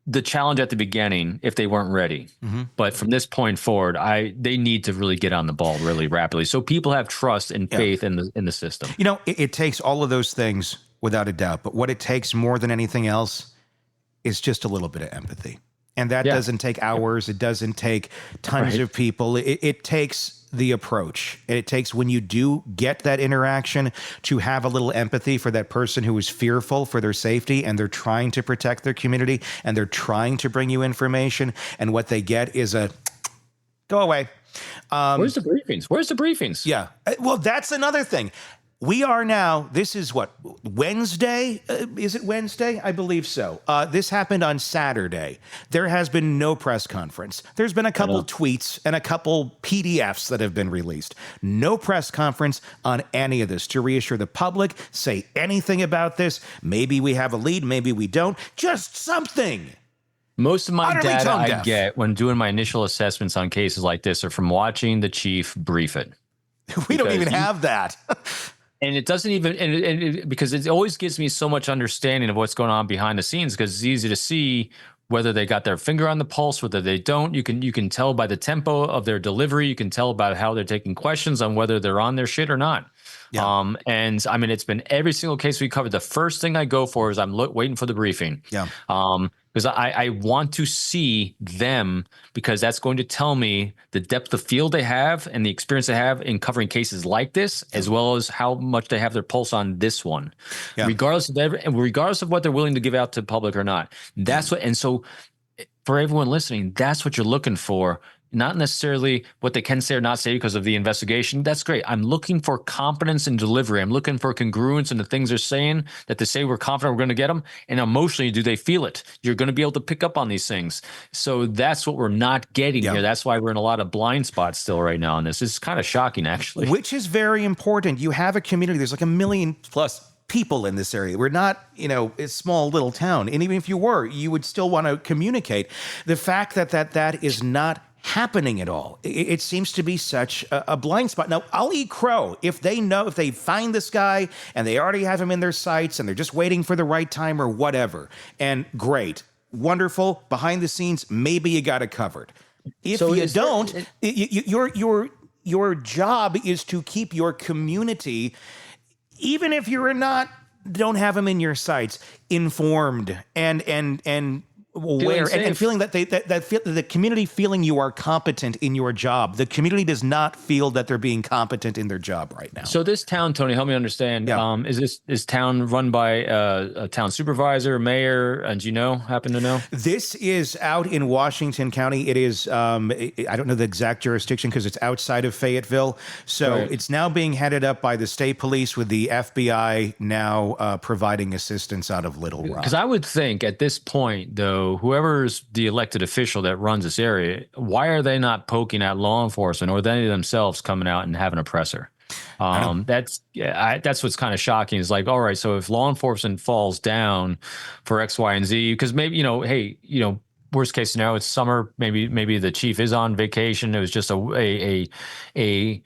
the challenge at the beginning if they weren't ready. Mm-hmm. But from this point forward, they need to really get on the ball really rapidly, so people have trust and faith in the system. It takes all of those things without a doubt, but what it takes more than anything else is just a little bit of empathy. And that doesn't take hours. It doesn't take tons of people. It takes the approach. And it takes, when you do get that interaction, to have a little empathy for that person who is fearful for their safety, and they're trying to protect their community, and they're trying to bring you information. And what they get is a go away. Where's the briefings? Yeah. Well, that's another thing. We are now, this is what, Wednesday? Is it Wednesday? I believe so. This happened on Saturday. There has been no press conference. There's been a couple tweets and a couple PDFs that have been released. No press conference on any of this to reassure the public, say anything about this. Maybe we have a lead, maybe we don't. Just something. Most of my Utterly data I tone-deaf. get when doing my initial assessments on cases like this are from watching the chief brief it. We don't even have that. And it doesn't even, because it always gives me so much understanding of what's going on behind the scenes, because it's easy to see whether they got their finger on the pulse, whether they don't. You can tell by the tempo of their delivery. You can tell about how they're taking questions on whether they're on their shit or not. Yeah. And I mean, it's been every single case we covered. The first thing I go for is I'm waiting for the briefing. Yeah. Because I want to see them, because that's going to tell me the depth of field they have and the experience they have in covering cases like this, as well as how much they have their pulse on this one, regardless of what they're willing to give out to the public or not. That's what, and so for everyone listening, that's what you're looking for. Not necessarily what they can say or not say because of the investigation. That's great. I'm looking for competence in delivery. I'm looking for congruence in the things they're saying, that they say we're confident we're going to get them. And emotionally, do they feel it? You're going to be able to pick up on these things. So that's what we're not getting here. That's why we're in a lot of blind spots still right now on this. It's kind of shocking, actually. Which is very important. You have a community. There's like 1 million plus people in this area. We're not, a small little town. And even if you were, you would still want to communicate. The fact that is not happening at all. It seems to be such a blind spot. Now, I'll eat crow if they find this guy and they already have him in their sights and they're just waiting for the right time or whatever. And great, wonderful, behind the scenes, maybe you got it covered. If you don't, your job is to keep your community, even if don't have them in your sights, informed and aware and feeling that the community feeling you are competent in your job. The community does not feel that they're being competent in their job right now. So this town, Tony, help me understand. Is this town run by a town supervisor, mayor? And do you happen to know? This is out in Washington County. It is, I don't know the exact jurisdiction because it's outside of Fayetteville. So it's now being headed up by the state police, with the FBI now providing assistance out of Little Rock. Because I would think at this point, though, whoever's the elected official that runs this area, why are they not poking at law enforcement, or they themselves coming out and having a presser? That's what's kind of shocking. Is like, all right, so if law enforcement falls down for X, Y, and Z, because maybe worst case scenario, it's summer. Maybe the chief is on vacation. It was just a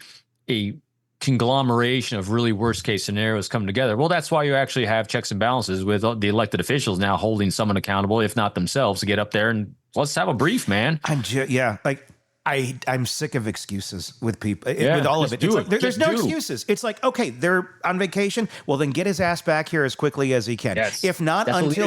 conglomeration of really worst case scenarios coming together. Well, that's why you actually have checks and balances with the elected officials now holding someone accountable, if not themselves, to get up there and let's have a brief, man. I'm sick of excuses with people, Yeah, with all of just it. It's do like, it. there's Just no do. excuses. It's like, okay, they're on vacation. Well, then get his ass back here as quickly as he can. Yes. If not, That's what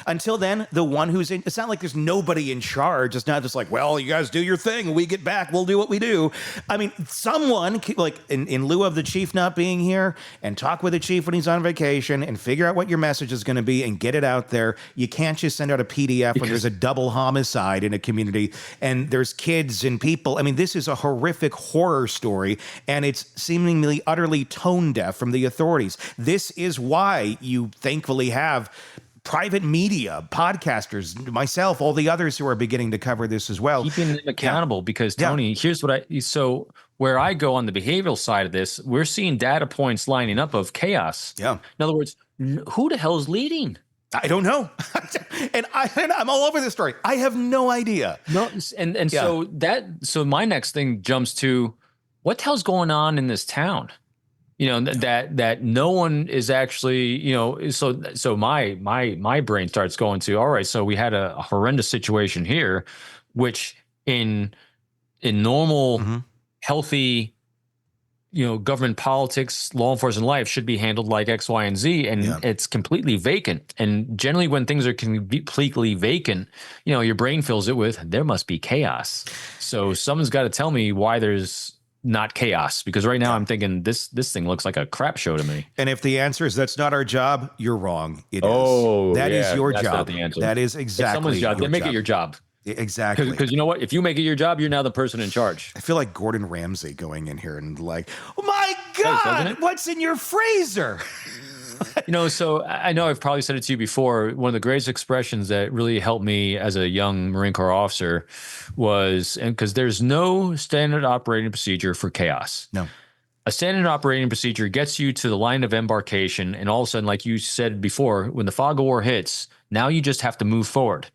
until then, the one who's in, it's not like there's nobody in charge. It's not just like, well, you guys do your thing. When we get back, we'll do what we do. I mean, someone, like in lieu of the chief not being here, and talk with the chief when he's on vacation and figure out what your message is going to be and get it out there. You can't just send out a PDF when there's a double homicide in a community and there's kids and people. I mean, this is a horrific horror story, and it's seemingly utterly tone deaf from the authorities. This is why you thankfully have private media, podcasters, myself, all the others who are beginning to cover this as well. Keeping them accountable because, Tony, here's what so where I go on the behavioral side of this, we're seeing data points lining up of chaos. Yeah. In other words, who the hell is leading? I don't know. and I'm all over this story. I have no idea. No, and so my next thing jumps to what the hell's going on in this town? You know, that no one is actually, you know, so my brain starts going to, all right, so we had a horrendous situation here, which in normal, healthy, you know, government politics, law enforcement life should be handled like X, Y, and Z, and it's completely vacant. And generally when things are completely vacant, you know, your brain fills it with, there must be chaos. So someone's got to tell me why there's not chaos, because right now I'm thinking this thing looks like a crap show to me. And if the answer is that's not our job, you're wrong. It is. Oh, that is your that's job. not the answer. That is exactly it's someone's job. your Then make job. it your job. Exactly. Because you know what? If you make it your job, you're now the person in charge. I feel like Gordon Ramsay going in here and like, oh my doesn't God, it? what's in your freezer? You know, so I know I've probably said it to you before. One of the greatest expressions that really helped me as a young Marine Corps officer was, and because there's no standard operating procedure for chaos. No. A standard operating procedure gets you to the line of embarkation, and all of a sudden, like you said before, when the fog of war hits, now you just have to move forward.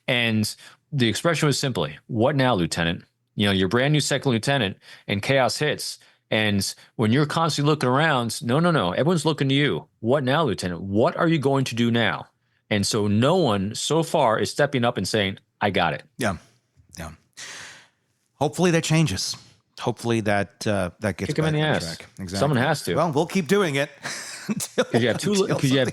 And the expression was simply, what now, Lieutenant? You know, you're brand new second lieutenant and chaos hits. And when you're constantly looking around, no, everyone's looking to you. What now, Lieutenant? What are you going to do now? And so no one so far is stepping up and saying, I got it. Yeah. Hopefully that changes. Hopefully that gets Kick 'em back in the on ass. track. Exactly. Someone has to. Well, we'll keep doing it. Because you have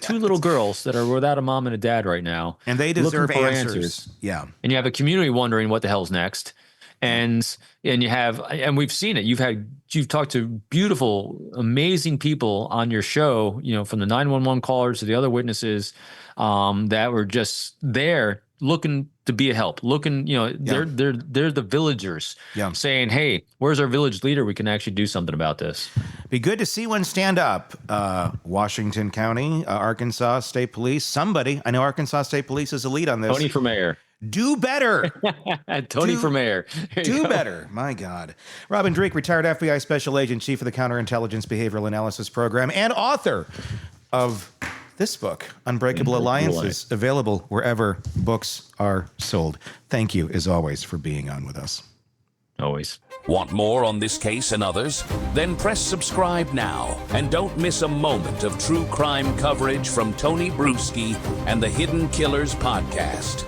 two little girls that are without a mom and a dad right now, And they deserve looking for answers. Yeah. And you have a community wondering what the hell's next. And we've seen it. You've talked to beautiful, amazing people on your show, you know, from the 911 callers to the other witnesses that were just there looking to be a help, looking, you know, they're the villagers saying, hey, where's our village leader? We can actually do something about this. Be good to see one stand up. Washington County, Arkansas State Police, somebody. I know Arkansas State Police is the lead on this. Tony for mayor. Do better. Tony for mayor. Do better. My God. Robin Dreek, retired FBI Special Agent, Chief of the Counterintelligence Behavioral Analysis Program, and author of this book, Unbreakable Alliances, available wherever books are sold. Thank you, as always, for being on with us. Always. Want more on this case and others? Then press subscribe now and don't miss a moment of true crime coverage from Tony Brueski and the Hidden Killers podcast.